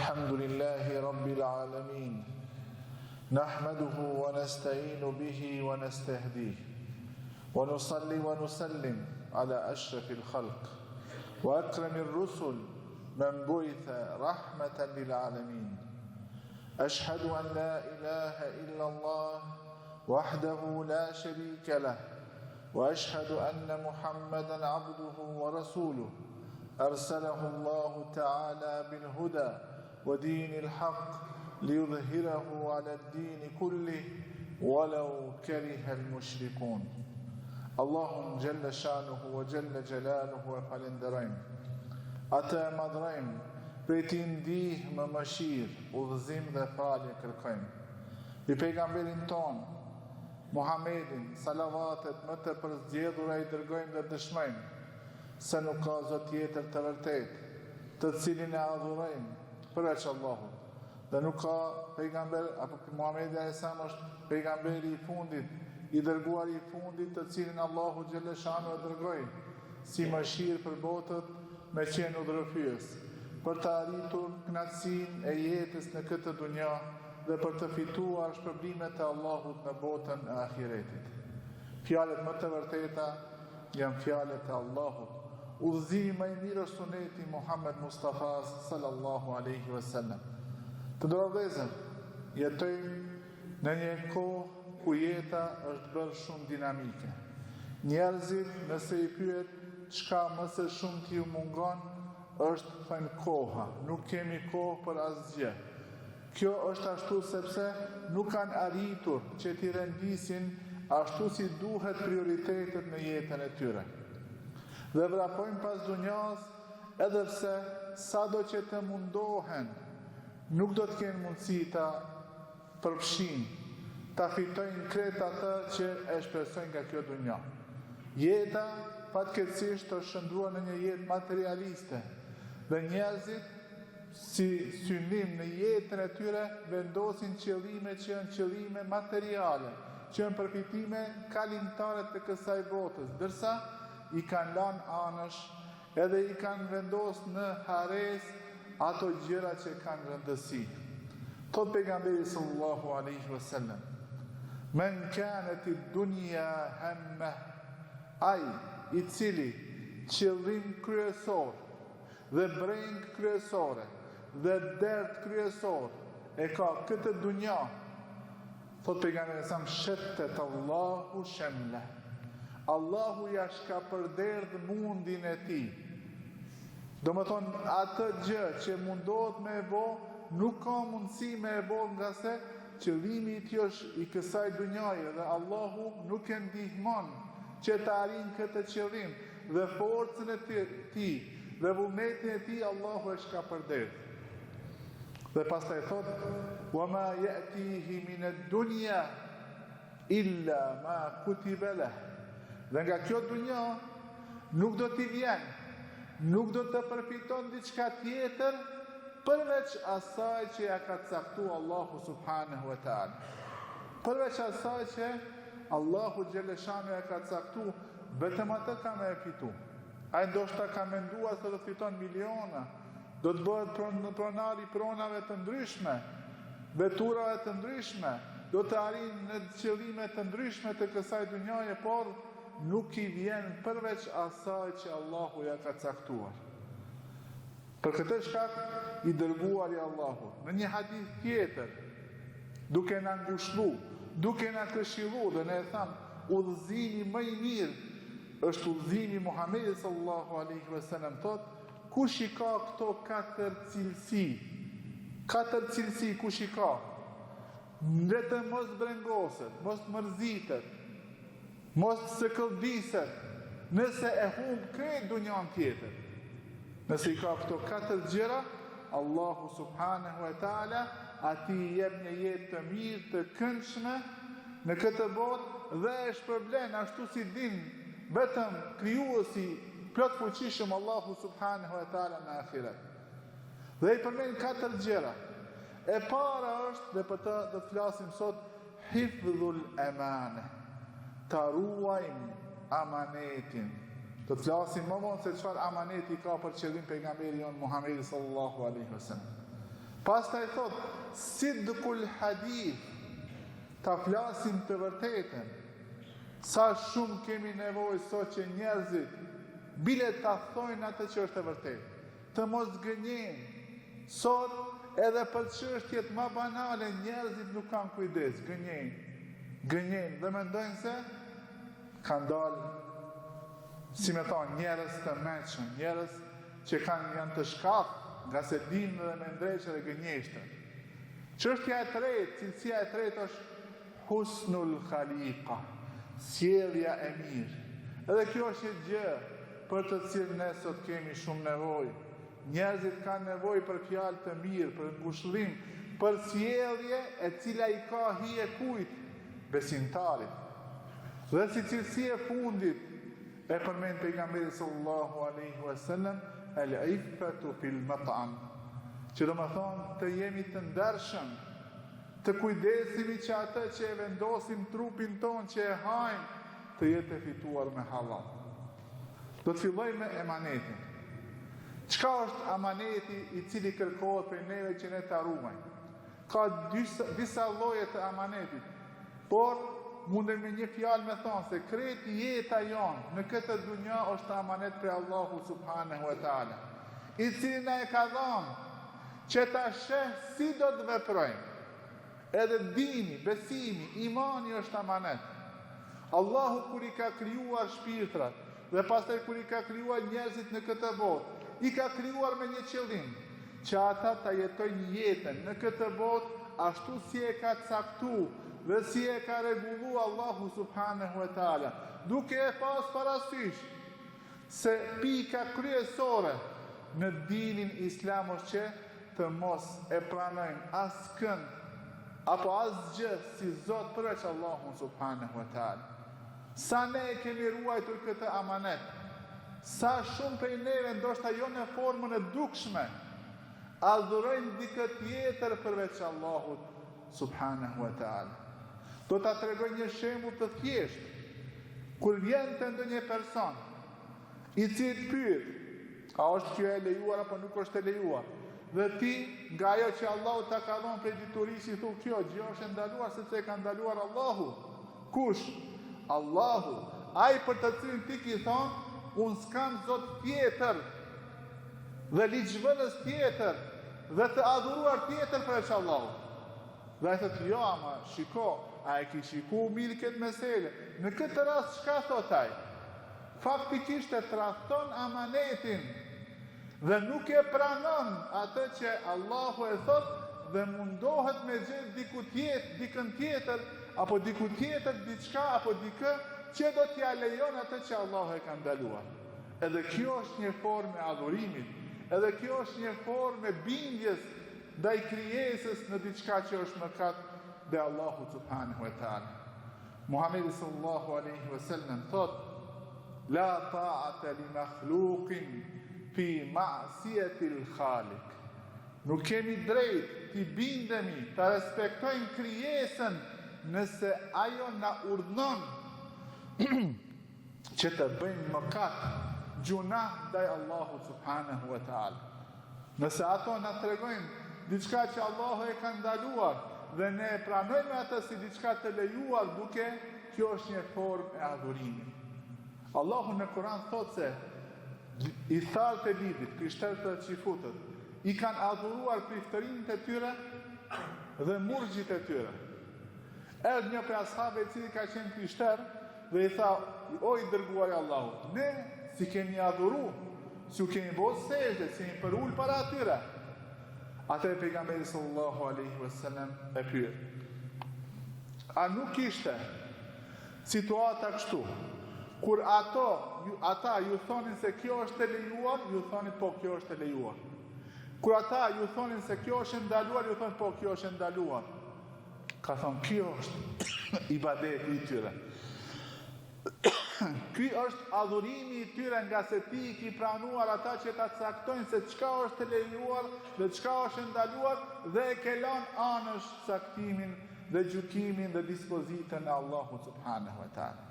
الحمد لله رب العالمين نحمده ونستعين به ونستهديه ونصلي ونسلم على أشرف الخلق وأكرم الرسل من بعث رحمة للعالمين أشهد أن لا إله إلا الله وحده لا شريك له وأشهد أن محمدا عبده ورسوله أرسله الله تعالى بالهدى ودين الحق ليظهره على الدين كله ولو كره المشركون. اللهم جل شانه وجل جلاله وفالندرين أتى مدرين بيتين ديه ممشير udhëzim dhe falje kërkojmë. I pejgamberin ton Muhammedin salavatet më të përzgjedhura i dërgojmë dhe dëshmojmë se nuk ka zot tjetër të vërtet, të cilin e adhurojmë përveç Allahut. Dhe nuk ka pejgamber, apo Muhamedi a.s. është pejgamberi i fundit, i dërguar i fundit, të cilin Allahu xhaleshanu e dërgoi si mëshirë për botët me qenë udhërfyes, për të arritur kënaqësinë e jetës në këtë dunja dhe për të fituar shpërblimet e Allahut në botën e ahiretit. Fjalët më të vërteta janë fjalët e Allahut. Udhëzimi më i mirë është suneti Muhammed Mustafa sallallahu alaihi wasallam. Të nderuar vëllezër, jetojmë në një kohë ku jeta është bërë shumë dinamike. Njerëzit, nëse i pyet çka më së shumë t'ju mungon, është thënë koha. Nuk kemi kohë për asgjë. Kjo është ashtu sepse nuk kanë arritur që t'i rendisin ashtu si duhet prioritetet në jetën e tyre. Dhe vrapojnë pas dunjas, edhe pse sado që të mundohen, nuk do të kenë mundësi ta përfshin, ta fitojnë krejt atë që e shpresojnë nga kjo dunja. Jeta fatkeqësisht është shndruar në një jetë materialiste, dhe njerëzit si synim në jetën e tyre vendosin qëllime që janë qëllime materiale, që janë përfitime kalimtare të kësaj botës, ndërsa i kanë lanë anësh edhe i kanë vendos në hares ato gjëra që kanë rëndësi. Thot pejgamberi sallallahu alaihi wasallam: "Men kanat ad-dunya hamma", ai i cili qëllim kryesor dhe breng kryesore dhe dert kryesor e ka këtë dunja, thot pejgamberi sa shettet Allahu shamla, Allahu ja shka përderdh mundin e tij. Do më thonë, atë gjë që mundohet me e bo, nuk ka mundësi me e bo, nga se qëllimi i tij është i kësaj dunjaje dhe Allahu nuk e ndihmon që të arrijë këtë qëllim, dhe forcën e tij dhe vullnetin e tij Allahu e shka përderdh. Dhe pastaj thot: "Wa ma ya'tihi min ad-dunya illa ma kutiba lah", dhe nga kjo dunja nuk do t'i vjen, nuk do të përfiton diçka tjetër përveç asaj që ja ka caktuar Allahu subhanahu wa taala. Përveç asaj që Allahu xhaleshanu ja ka caktuar, vetëm atë ka me fitu. Ai ndoshta ka menduar se do të fiton miliona, do të bëhet pronari pronave të ndryshme, veturave të ndryshme, do të arrijë në qëllime të ndryshme të kësaj dunjaje, por nuk i vjen përveç asaj që Allahu ja ka caktuar. Për këtë shkak i dërguari i Allahut në një hadith tjetër, duke na ngushëllu, duke na këshillu, dhe ne e tham, udhëzimi më i mirë është udhëzimi Muhamedit sallallahu alaihi wasallam. Thot: kush i ka këto katër cilësi, kush i ka, vetëm mos brengoset, mos mërzitet, mos se këllbiset, nëse e humb krejt dunjan tjetër. Nëse i ka këto katër gjëra, Allahu subhanahu wa taala ati i jep një jetë të mirë, të këndshme në këtë botë, dhe e shpërblen ashtu si din vetëm krijuesi plot fuqishëm Allahu subhanahu wa taala në ahiret. Dhe i përmend katër gjëra. E para është, dhe për të do të flasim sot, hifdhul amane, ta ruajmë amanetin. Do të flasim më vonë se çfarë amaneti ka për qëllim pejgamberi jon Muhamedi sallallahu alaihi wasallam. Pastaj thot, sidqul hadith, ta flasim të vërtetën. Sa shumë kemi nevojë sot që njerëzit bile ta thojnë atë që është e vërtetë, të mos gënjejnë. Sot edhe për çështjet më banale njerëzit nuk kanë kujdes, gënjejnë dhe mendojnë se kanë dalë, si me thonë, njerëz të mëshëm, njerëz që janë të shkaftë, nga se dinë dhe me ndreqë dhe gënjeshtën. Çështja e tretë, cilësia e tretë është husnul khaliqa, sjellja e mirë. Edhe kjo është një gjë për të cilën ne sot kemi shumë nevojë. Njerëzit kanë nevojë për fjalë të mirë, për ngushëllim, për sjellje e cila i ka hije kujt? Besimtarit. Dhe si cilësi e fundit e përmend pejgamberi sallallahu alaihi wasallam, al-iffatu fil mat'am, që do më thonë të jemi të ndershëm, të kujdesimi që atë që e vendosim trupin ton, që e hajmë, të jetë e fituar me halal. Do të filloj me emanetin. Çka është amaneti i cili kërkohet për neve që ne ta ruajmë? Ka disa lloje të amanetit, por mundem me një fjalë me thonë se krejt jeta jonë në këtë dunja është amanet për Allahu subhanahu wa ta'ala, i cili na e ka dhënë që ta sheh si do të veprojmë. Edhe dini, besimi, imani është amanet. Allahu kur i ka krijuar shpirtrat dhe pastaj kur i ka krijuar njerëzit në këtë botë, i ka krijuar me një qëllim, që ata ta jetojnë jetën në këtë botë ashtu si e ka caktuar dhe si e ka rregulluar Allahu subhanahu wa taala, duke e pas parasysh se pika kryesore në dinin islam është që të mos e pranojmë askënd apo asgjë si Zot përveç Allahun subhanahu wa taala. Sa ne e kemi ruajtur këtë amanet, sa shumë prej neve ndoshta jo në formën e dukshme adhurojnë dikë tjetër përveç Allahut subhanahu wa taala. Do ta tregoj një shembull të thjeshtë. Kur vjen te ndonjë person i cili pyet, a është kjo e lejuar apo nuk është e lejuar? Dhe ti, nga ajo që Allahu ta ka dhënë prej diturisë, i thu kjo gjë është e ndaluar sepse e ka ndaluar Allahu. Kush? Allahu. Ai për të cilin ti ki thonë, unë s'kam Zot tjetër dhe ligjvënës tjetër dhe të adhuruar tjetër përveç Allahu. Dhe ai thotë, jo, ama shiko, a e ki shiku mirë këtë mesele? Në këtë rast çka thot ai? Faktikisht e tradhton amanetin dhe nuk e pranon atë që Allahu e thot dhe mundohet me gjetë dikën tjetër apo diku tjetër diçka apo dikë që do t'ja lejon atë që Allahu e ka ndaluar. Edhe kjo është një formë e adhurimit, edhe kjo është një formë e bindjes ndaj krijesës në diçka që është mëkat dhe Allahu subhanahu wa taala. Muhamedi sallallahu alaihi wasallam thot: la ta'ata li makhluqin fi ma'siyati al-khaliq. Nuk kemi drejt t'i bindemi, ta respektojmë krijesën nëse ajo na urdhnon që të bëjmë mëkat, gjuna ndaj Allahu subhanahu wa taala. Nëse ato na tregojnë diçka që Allahu e ka ndaluar dhe ne e pranojmë atë si diçka të lejuar, duke kjo është një formë e adhurimit. Allahu në Kur'an thot se i tharët e lidit, krishterët e qifutët, i kanë adhuruar priftërinjt e tyre dhe murgjit e tyre. Erdhë një për ashabe i cili ka qenë krishter dhe i tha, o i dërguar e Allahut, ne si kemi adhuru, si u kemi bërë sejdë, si kemi përull para atyre. Atë e pejgamberi sallallahu alaihi wasallam e pyet: a nuk ishte situata kështu, kur ata ju thonin se kjo është e lejuar, ju thonin po kjo është e lejuar. Kur ata ju thonin se kjo është ndaluar, ju thonin po kjo është ndaluar. Ka thonë, kjo është ibadeti i tyre. Ky është adhurimi i tyre, nga se ti i ki pranuar ata që ta caktojnë se çka është e lejuar dhe çka është ndaluar dhe e ke lënë anësh caktimin dhe gjykimin dhe dispozitën e Allahut subhanahu wa taala.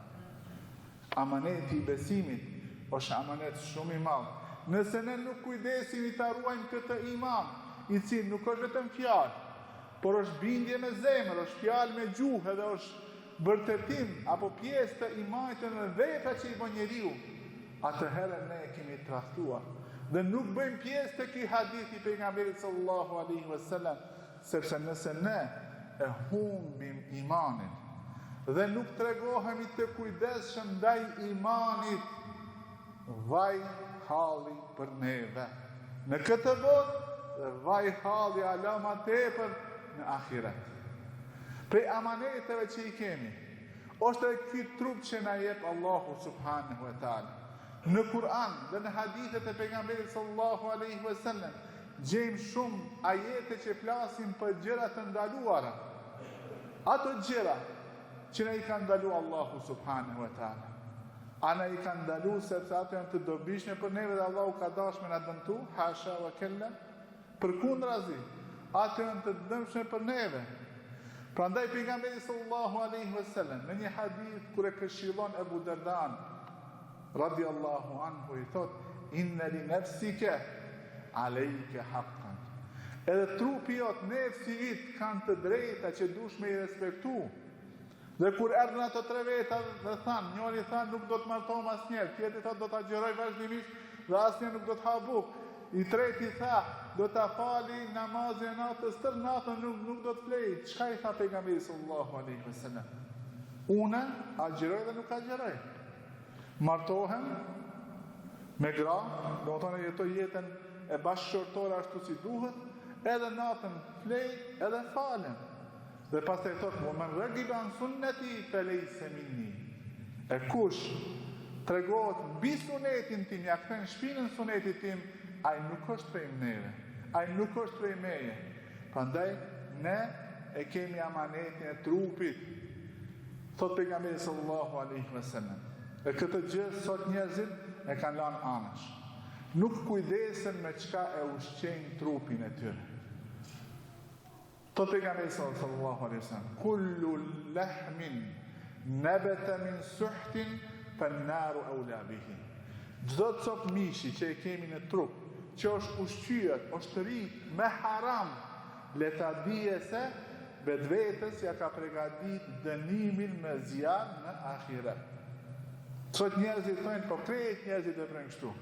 Amaneti i besimit është amanet shumë i madh. Nëse ne nuk kujdesimi ta ruajmë këtë iman, i cili nuk është vetëm fjalë, por është bindje me zemër, është fjalë me gjuhë dhe është vërtetim apo pjesë të imanit në vepra që i bën njeriu, atëherë ne kemi tradhtuar dhe nuk bëjmë pjesë të këtij hadithi pejgamberit sallallahu alaihi wasallam, sepse nëse ne e humbim imanin dhe nuk tregohemi të kujdesshëm ndaj imanit, vaj halli për neve në këtë botë dhe vaj halli ala ma tepër në ahiret. Prej amaneteve që i kemi është edhe ky trup që na jep Allahu subhanahu wa taala. Në Kur'an dhe në hadithet e pejgamberit sallallahu alaihi wasallam gjejmë shumë ajete që flasin për gjëra të ndaluara. Ato gjëra që ne i ka ndalu Allahu subhanahu wa taala. Ana i ka ndalu sepse ato janë të dobishme për neve dhe Allahu ka dashur me na dëmtu, hasha wa kella. Përkundrazi, ato janë të dëmshme për neve. Prandaj pejgamberi sallallahu alaihi wasallam në një hadith kur e këshillon Abu Dardan radiallahu anhu i thot: inna li nafsika alayka haqqan. Edhe trupi jot, nefsi yt kanë të drejta që dush me i respektu. Dhe kur erdhën ato tre veta dhe thanë, njëri thanë nuk do të martohem asnjëherë, tjetri thotë do ta xheroj vazhdimisht dhe asnjëherë nuk do të ha bukë. I treti tha do ta fali namazin e natës tërë natën, nuk do të flej. Çka i tha pejgamberi sallallahu alaihi wasallam? Unë agjeroj dhe nuk agjeroj. Martohem me gra, do të thonë jetoj jetën e bashkëshortore ashtu si duhet, edhe natën flej edhe falem. Dhe pastaj thotë: "Wa man ragiba an sunnati falaysa minni." E kush tregohet mbi sunetin tim, ja kthen shpinën sunetit tim, ai nuk është prej neve, ai nuk është prej meje. Prandaj ne e kemi amanetin e trupit. Thot pejgamberi sallallahu alaihi wasallam. E këtë gjë sot njerëzit e kanë lënë anash. Nuk kujdesen me çka e ushqejnë trupin e tyre. Thot pejgamberi sallallahu alaihi wasallam: "Kullu lahmin nabata min suhtin fan-naru awla bihi." Çdo cop mishi që e kemi në trup, që është ushqyer, është rrit me haram, le ta dije se vetvetes ja ka përgatit dënimin me zjarr në ahiret. Sot njerëzit thonë, po krejt njerëzit e bëjnë kështu.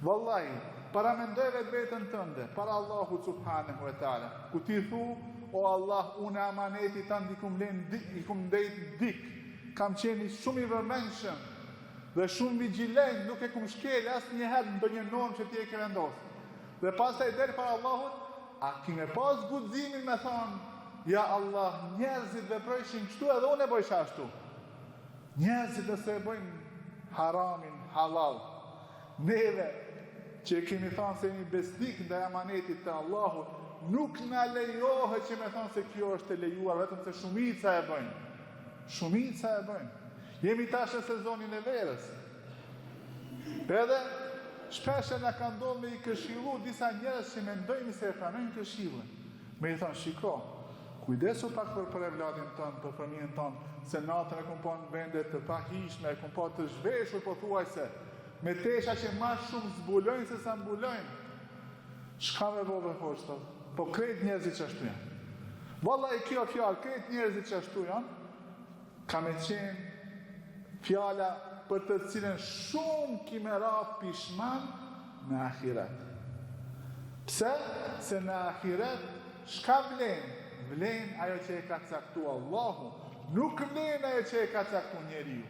Wallahi, para mendoj vetën tënde, para Allahut subhanahu wa taala, ku ti thu: "O Allah, unë amaneti tan i kum ndejt dik, kam qenë shumë i vëmendshëm dhe shumë vigjilent, nuk e kum shkel asnjëherë ndonjë normë që ti e ke vendosur." Dhe pastaj del para Allahut, a ki me pas guximin me thonë: "Ja Allah, njerëzit veprojshin kështu edhe unë e bëjsha ashtu." Njerëzit nëse e bëjnë haramin halal, neve që kemi thonë se jemi besnik ndaj amanetit të Allahut, nuk na lejohet që me thonë se kjo është e lejuar, vetëm se shumica e bëjnë. Shumica e bëjnë. Jemi tash në sezonin e verës. Edhe shpesh na ka ndodhur me i këshillu disa njerëz që mendojnë se e pranojnë këshillën. Me i thonë: "Shiko, kujdesu pak për evladin tënë, për fëmijën tënë, se natën e kum pa në vende të pahishme, e kum pa të zhveshur pothuajse, me tesha që ma shumë zbulojnë se sa mbulojnë." Shka me bo dhe hoqë, po krejt njerëzit që ashtu janë. Wallahi kjo fjalë, krejt njerëzit që ashtu janë, ka me qenë fjala për të cilën shumë kime ra pishman në ahiret. Pse? Se në ahiret shka vlen? Vlen ajo që e ka caktu Allahu, nuk vlen ajo që e ka caktu njeriu.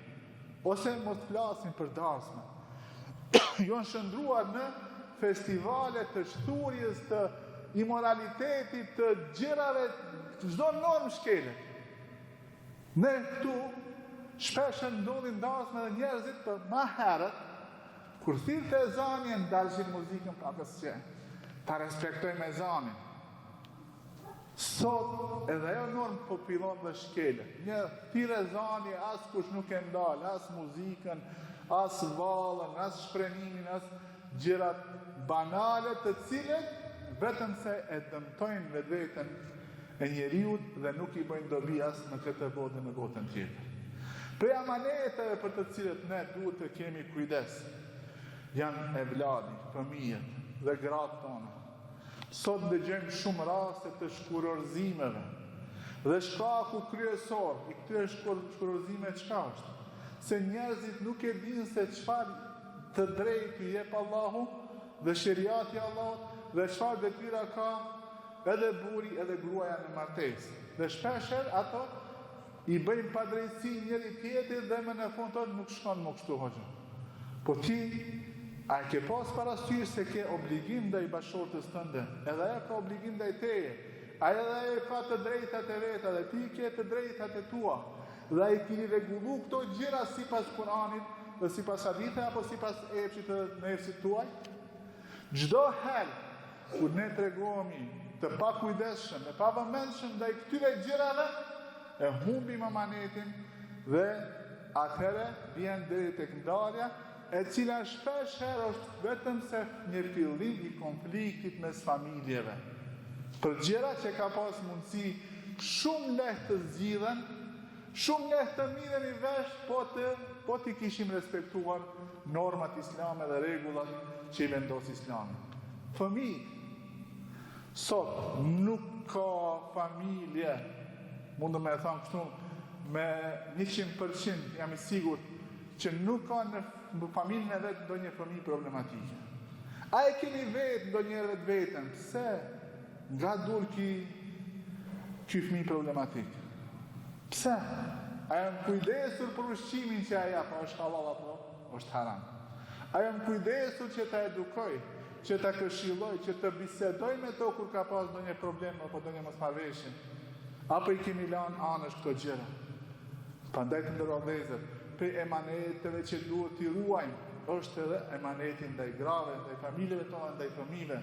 Ose mos flasin për darsme. Jonë shëndruar në festivale të shturjes, të imoralitetit, të gjërave, çdo normë shkele. Ne këtu shpesh ndodhin darsme dhe njerëzit për ma herët, kur thirrte ezani ndalshin muzikën pakës që ta respektojmë ezanin. Sot edhe ajo normë po fillon dhe shkele. Një thirr ezani, as kush nuk e ndal, as muzikën, as vallën, as shprenimin, as gjërat banale të cilët vetëm se e dëmtojnë vetveten e njeriut dhe nuk i bëjnë dobi as në këtë botë dhe në botën tjetër. Prej amaneteve për të cilët ne duhet të kemi kujdes janë evladi, fëmijët dhe gratë tona. Sot dëgjojmë shumë raste të shkurorzimeve. Dhe shkaku kryesor i këtyre shkurorzimeve çka është? Se njerëzit nuk e dinë se çfarë të drejtë i jep Allahu dhe sheriati i Allahut dhe çfarë detyra ka edhe burri edhe gruaja në martesë. Dhe shpeshherë ato i bëjnë padrejtësi njëri tjetrit dhe më në fund thonë nuk shkon më kështu hoxha. Po ti a ke pas parasysh se ke obligim ndaj bashortës tënde, edhe ajo ka obligim ndaj teje. Edhe ajo ka të drejtat e veta dhe ti ke të drejtat e tua. Dhe ai keni rregullu këto gjëra sipas Kuranit dhe sipas hadithit apo sipas epshit të nefsit tuaj. Çdo herë kur ne tregohemi të pakujdesshëm, e pavëmendshëm ndaj këtyre gjërave, e humbim amanetin dhe atëherë vjen deri tek ndarja, e cila shpesh herë është vetëm se një fillim i konfliktit mes familjeve. Për gjëra që ka pas mundësi shumë lehtë të zgjidhen, shumë lehtë të mirën i vesh, po t'i kishim respektuar normat islame dhe rregullat që i vendos Islami. Fëmijë sot nuk ka familje, mundu me e thonë kështu, me 100% jam i sigurt që nuk ka në familjen e vetë ndonjë fëmijë problematike. A e keni vetë ndonjëherë vetë vetën, pse nga dul ky fëmijë problematik? Pse? A jam kujdesur për ushqimin që aja, pa është halal apo është haram? A jam kujdesur që ta edukoj, që ta këshilloj, që të bisedoj me to kur ka pas ndonjë problem apo ndonjë mosmarrëveshje? Apo i kemi lanë anësh këto gjëra? Prandaj të ndërrohet vëllezër, për emaneteve që duhet t'i ruajmë, është edhe emaneti ndaj grave, ndaj familjeve tona, ndaj fëmijëve.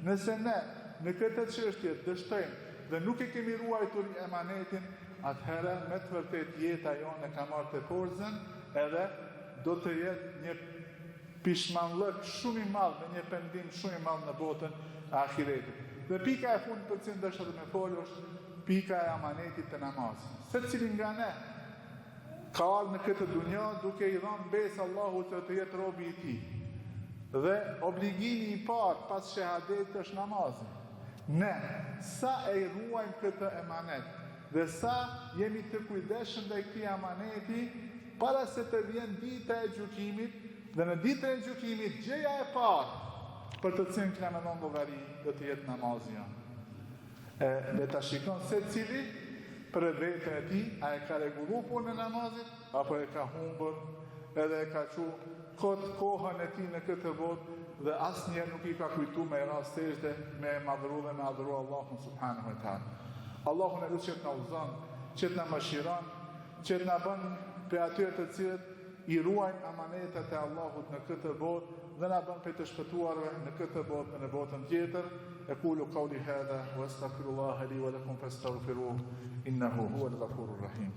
Nëse ne në këtë çështje dështojmë dhe nuk e kemi ruajtur emanetin, atëherë me të vërtet jeta jonë ka marrë të forcën, edhe do të jetë një pishmanllëk shumë i madh dhe një pendim shumë i madh në botën e ahiretit. Dhe pika e fundit për cilën dëshoj të më fol është pika e amanetit të namazit. Secili nga ne ka ardhur në këtë dunjë duke i dhënë besë Allahut se të jetë robi i tij. Dhe obligimi i parë pas shahadetit është namazi. Ne sa e ruajmë këtë emanet dhe sa jemi të kujdesshëm ndaj këtij amaneti para se të vjen dita e gjykimit, dhe në ditën e gjykimit gjëja e parë për të cilën kemi dhënë llogari do të jetë namazi. Le ta shikon secili për vetën e tij, a e ka rregulluar punën e namazit apo e ka humbur, edhe e ka qenë kohën e tij në këtë botë dhe asnjëherë nuk i ka kujtuar me rast sejdë me madhru dhe me adhuru Allahun subhanahu wa taala. Allahu na lutë që na udhëzon, që të na mëshiron, që të na bën për atyre të cilët i ruajnë amanetat e Allahut në këtë botë dhe na bën për të shpëtuarve në këtë botë dhe në botën tjetër. أقول قولي هذا وأستغفر الله لي ولكم فاستغفروه إنه هو الغفور الرحيم.